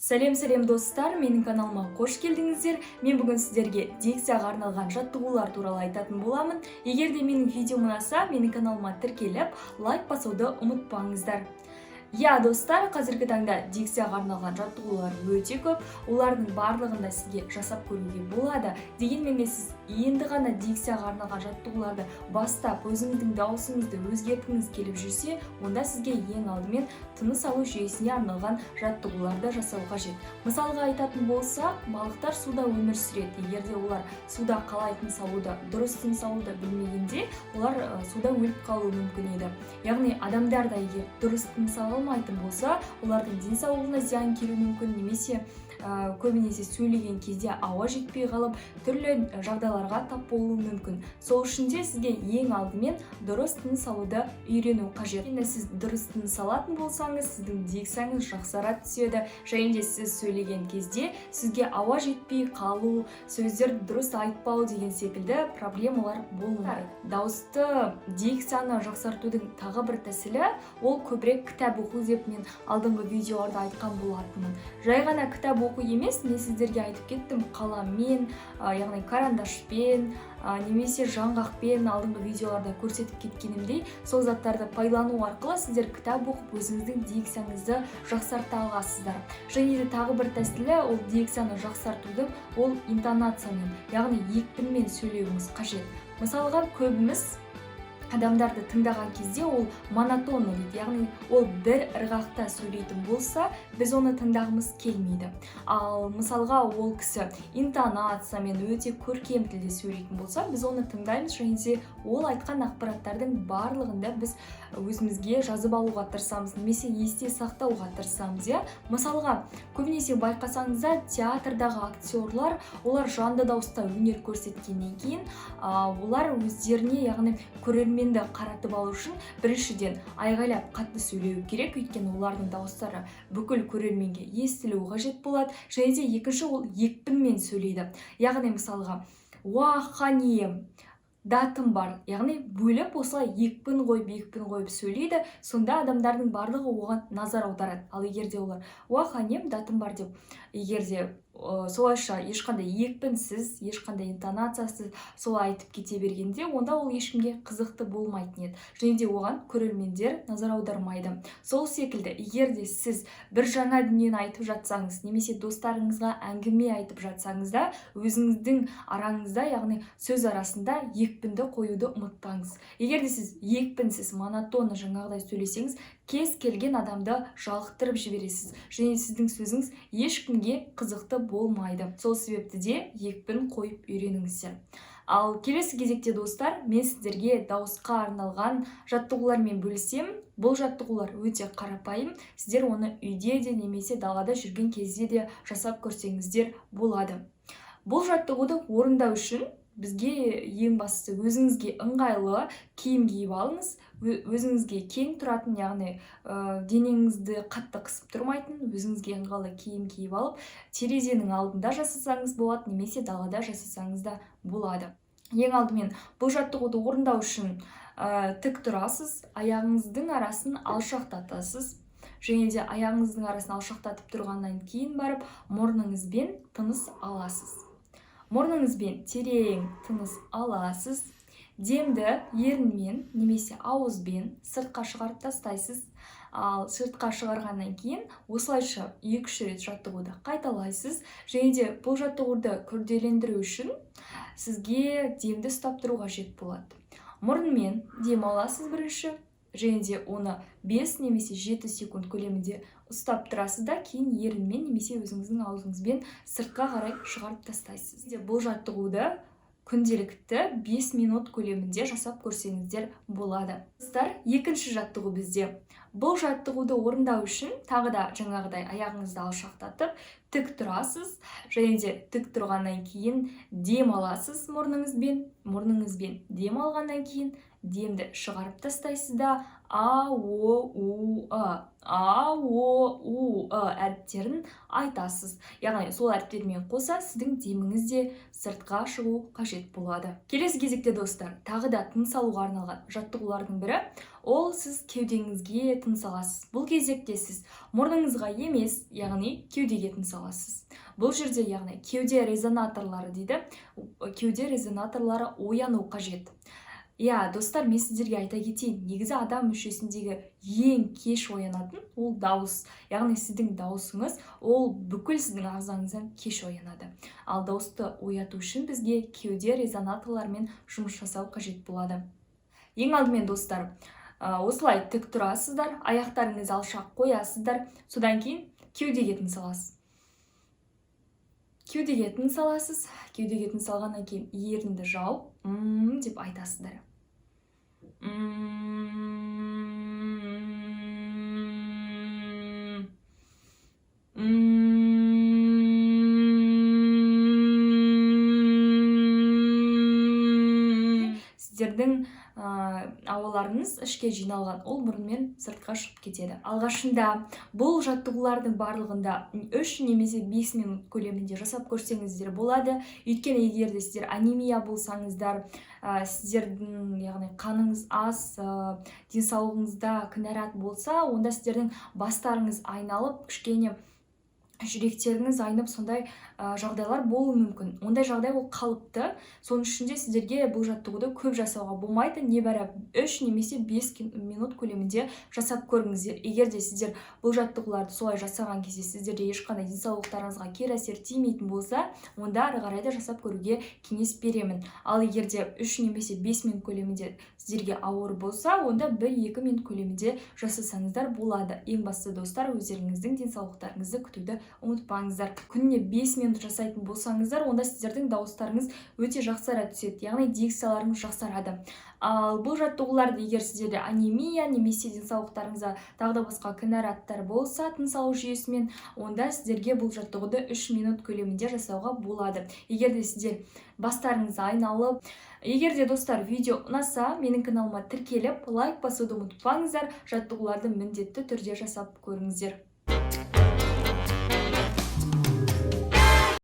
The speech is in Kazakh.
Сәлем достар, менің каналыма қош келдіңіздер. Мен бүгін сіздерге дикцияға арналған жаттығулар туралы айтатын боламын. Егер де менің видеом ұнаса, менің каналыма тіркеліп, лайк басуды ұмытпаңыздар. Достар, қазіргі таңда дикцияға арналған жаттығулар өте көп. Олардың барлығында сізге жасап көруге болады. Дегенмен сіз енді ғана дикцияға арналған жаттығуларды бастап, өзіңіздің даусыңызды өзгерткіңіз келіп жүрсе, онда сізге ең алдымен тыныс алу жүйесіне арналған жаттығуларды жасау қажет. Мысалға айтатын болсақ, балықтар суда өмір сүреді. Егер де олар суда қалай тыныс алуды, дұрыс тыныс алуды білмегенде, олар суда өліп қалуы мүмкін еді. Яғни адамдар да егер дұрыс тыныс ала алмайтын болса, олардың денсаулығына зиян келуі мүмкін, немесе көбінесе сөйлеген кезде ауа жетпей қалып, түрлі жағдайларға тап болуы мүмкін. Сол үшін де сізге ең алдымен дұрыс тыныс алуды үйрену қажет. Енді сіз дұрыс тыныс алатын болсаңыз, сіздің дикцияңыз жақсара түседі, және де сіз сөйлеген кезде сізге ауа жетпей қалу, сөздерді дұрыс айтпау деген секілді проблемалар болмайды. Дауысты дикцияны жақсартудың тағы бір тәсілі ол көбірек кітап оқу деп мен алдыңғы видеоларда айтқан болатынмын. Жай ғана кітап оқу емес, мен сіздерге айтып кеттім, қаламмен, яғни карандашпен, немесе жаңғақпен алдыңғы видеоларда көрсетіп кеткенімдей, сол заттарды пайдалану арқылы сіздер кітап оқып өзіңіздің дикцияңызды жақсарта аласыздар. Және де тағы бір тәсілі ол дикцияны жақсартудың ол интонациямен, яғни екпінмен сөйлеуіңіз қажет. Мысалға көбіміз адамдарды тыңдаған кезде ол монотонно дейді, яғни ол бір ырғақта сөйлейтін болса, біз оны тыңдағымыз келмейді. Ал мысалға ол кісі интонациямен өте көркем тілде сөйлейтін болса, біз оны тыңдаймыз, және де ол айтқан ақпараттардың барлығында біз өзімізге жазып алуға тырысамыз, немесе есте сақтауға тырысамыз. Мысалға, көбінесе байқасаңыздар, театрдағы актерлар, олар жанды дауыста өнер көрсеткеннен кейін, олар өздеріне, яғни көрерменді қаратып алу үшін біріншіден айғайлап қатты сөйлеу керек, өйткені олардың дауыстары бүкіл көрерменге естілуі қажет болады, және де екінші ол екпінмен сөйлейді. Яғни мысалға, уаханем, датым бар, яғни бөліп осылай екпін қойып сөйлейді, сонда адамдардың барлығы оған назар аударады. Ал егерде олар уаханем, датым бар деп, егерде солайша ешқандай екпінсіз, ешқандай интонациясыз солай айтып кете бергенде, онда ол ешкімге қызықты болмайтын еді. Және де оған көрермендер назар аудармайды. Сол секілді, егерде сіз бір жаңа дүниені айтып жатсаңыз, немесе достарыңызға әңгіме айтып жатсаңыз да, өзіңіздің араңызда, яғни сөз арасында екпінді қоюды ұмытпаңыз. Егерде сіз екпінсіз, монотонны жаңағыдай сөйлесеңіз, кез келген адамды жалықтырып жібересіз, және сіздің сөзіңіз ешкімге қызықты болмайды. Сол себепті де екпін қойып үйреніңіздер. Ал келесі кезекте достар, мен сіздерге дауысқа арналған жаттығулармен бөлісем. Бұл жаттығулар өте қарапайым. Сіздер оны үйде де немесе далада жүрген кезде де жасап көрсеңіздер болады. Бұл жаттығуды орындау үшін бізге ең бастысы өзіңізге ыңғайлы киім киіп алыңыз, өзіңізге кең тұратын, яғни денеңізді қатты қысып тұрмайтын, өзіңізге ыңғайлы киім киіп алып, терезенің алдында жасасаңыз болады, немесе далада жасасаңыз да болады. Ең алдымен бұл жаттығуды орындау үшін тік тұрасыз, аяғыңыздың арасын алшақтатасыз, және де аяғыңыздың арасын алшақтатып тұрғаннан кейін барып, мұрныңызбен тыныс аласыз. Мұрныңызбен терең тыныс аласыз. Демді ерінмен немесе ауызбен сыртқа шығарып тастайсыз. Ал сыртқа шығарғаннан кейін осылайша 2-3 рет жаттығуды қайталайсыз. Және де бұл жаттығуды күрделендіру үшін сізге демді ұстап тұру қажет болады. Мұрынмен дем аласыз бірінші, және де оны 5 немесе 7 секунд көлемінде ұстап тұрасыз да, кейін ерінмен немесе өзіңіздің аузыңызбен сыртқа қарай шығарып тастайсыз. Бұл жаттығуды күнделікті 5 минут көлемінде жасап көрсеңіздер болады. Достар, екінші жаттығу бізде. Бұл жаттығуды орындау үшін тағы да жаңағыдай аяғыңызды алшақтатып, тік тұрасыз, және де тік тұрғаннан кейін дем аласыз мұрныңызбен дем алғаннан кейін демді шығарып тастайсыз да әріптерін айтасыз. Яғни сол әріптермен қоса сіздің деміңіз де сыртқа шығу қажет болады. Келесі кезекте достар, тағы да тыныс алуға арналған жаттығулардың бірі ол сіз кеудеңізге тыныс аласыз. Бұл кезекте сіз мұрныңызға емес, яғни кеудеге тыныс аласыз. Бұл жерде яғни кеуде резонаторлары дейді. Кеуде резонаторлары ояну қажет. Достар, мен сіздерге айта кетейін, негізі адам мүшесіндегі ең кеш оянатын ол дауыс. Яғни сіздің дауысыңыз ол бүкіл сіздің ағзаңыздан кеш оянады. Ал дауысты ояту үшін бізге кеуде резонаторларымен жұмыс жасау қажет болады. Ең алдымен достар, осылай тік тұрасыздар, аяқтарыңызды алшақ қоясыздар, содан кейін кеудеге тыныс аласыз. Кеудеге тыныс аласыз. Кеудеге тыныс алғаннан кейін ерінді жауып, деп айтасыздар. Сіздердің ауаларыңыз ішке жиналған, ол мұрынмен сыртқа шығып кетеді. Алғашында бұл жаттығулардың барлығында 3 немесе 5 минут көлемінде жасап көрсеңіздер болады. Өйткені егер де сіздер анемия болсаңыздар, сіздердің яғни қаныңыз аз, денсаулығыңызда кінәрат болса, онда сіздердің бастарыңыз айналып, кішкене жүректеріңіз айнып, сондай жағдайлар болуы мүмкін. Ондай жағдай ол қалыпты. Соның ішінде сіздерге бұл жаттығуды көп жасауға болмайды. Небәрі 3 немесе 5 минут көлемінде жасап көріңіздер. Егер де сіздер бұл жаттығуларды солай жасаған кезде сіздерде ешқандай денсаулықтарыңызға кері әсер тимейтін болса, онда ары қарай да жасап көруге кеңес беремін. Ал егер де 3 немесе 5 минут көлемінде сіздерге ауыр болса, онда 1-2 минут көлемінде жасасаңыздар болады. Ең бастысы достар, өздеріңіздің денсаулықтарыңызды күтуді ұмытпаңыздар. Күніне 5 минут жасайтын болсаңыздар, онда сіздердің дауыстарыңыз өте жақсара түседі, яғни дикцияларыңыз жақсарады. Ал бұл жаттығуларды егер сіздерде анемия немесе денсаулықтарыңызда тағы да басқа кінәраттар болса, тыныс алу жүйесімен, онда сіздерге бұл жаттығуды 3 минут көлемінде жасауға болады. Егер де сіздер бастарыңыз айналып, егер де достар видео ұнаса, менің каналыма тіркеліп, лайк басуды ұмытпаңыздар, жаттығуларды міндетті түрде жасап көріңіздер.